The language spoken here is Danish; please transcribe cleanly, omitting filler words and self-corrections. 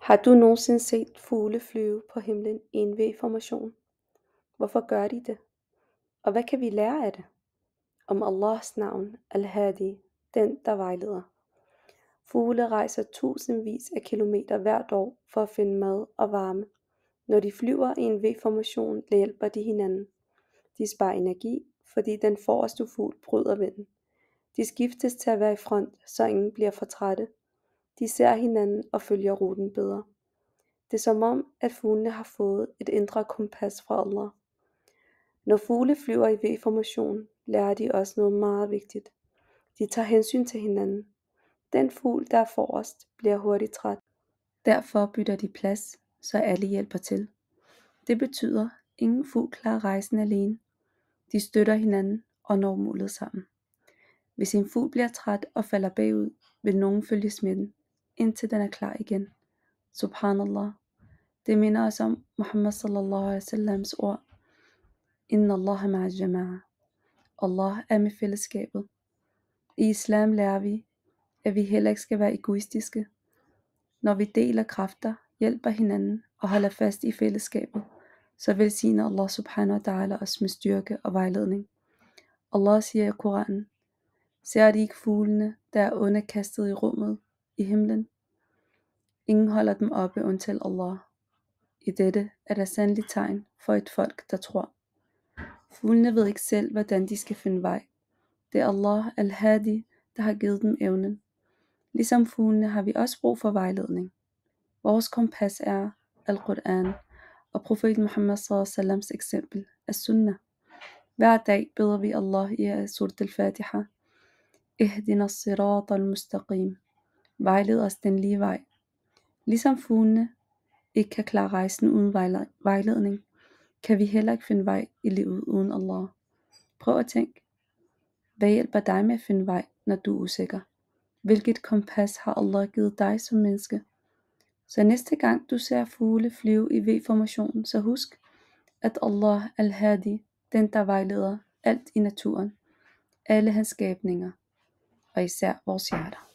Har du nogensinde set fugle flyve på himlen i en V-formation? Hvorfor gør de det? Og hvad kan vi lære af det? Om Allahs navn, Al-Hadi, den der vejleder. Fugle rejser tusindvis af kilometer hvert år for at finde mad og varme. Når de flyver i en V-formation, hjælper de hinanden. De sparer energi, fordi den forreste fugl bryder vinden. De skiftes til at være i front, så ingen bliver for trætte. De ser hinanden og følger ruten bedre. Det er som om, at fuglene har fået et indre kompas fra Allah. Når fugle flyver i V-formation, lærer de også noget meget vigtigt. De tager hensyn til hinanden. Den fugl, der er forrest, bliver hurtigt træt. Derfor bytter de plads, så alle hjælper til. Det betyder, at ingen fugl klarer rejsen alene. De støtter hinanden og når målet sammen. Hvis en fugl bliver træt og falder bagud, vil nogen følge smitten, indtil den er klar igen. Subhanallah. Det minder os om Muhammad sallallahu alaihi wasallams ord. Inna Allah ma'a jama'a. Allah er med fællesskabet. I islam lærer vi, at vi heller ikke skal være egoistiske. Når vi deler kræfter, hjælper hinanden og holder fast i fællesskabet, så velsigner Allah subhanahu wa ta'ala os med styrke og vejledning. Allah siger i Koranen, ser de ikke fuglene, der er underkastet i rummet i himlen? Ingen holder dem oppe undtagen Allah. I dette er der sandelig tegn for et folk, der tror. Fuglene ved ikke selv, hvordan de skal finde vej. Det er Allah Al-Hadi, der har givet dem evnen. Ligesom fuglene har vi også brug for vejledning. Vores kompas er Al-Quran og profet Muhammad s.a.s. eksempel er sunnah. Hver dag beder vi Allah i surat al-Fatiha. Ihdina as-sirata al-mustaqim. Vejled os den lige vej. Ligesom fuglene ikke kan klare rejsen uden vejledning, kan vi heller ikke finde vej i livet uden Allah. Prøv at tænke. Hvad hjælper dig med at finde vej, når du er usikker? Hvilket kompas har Allah givet dig som menneske? Så næste gang du ser fugle flyve i V-formationen, så husk, at Allah Al-Hadi, den der vejleder alt i naturen, alle hans skabninger, og især vores hjerter.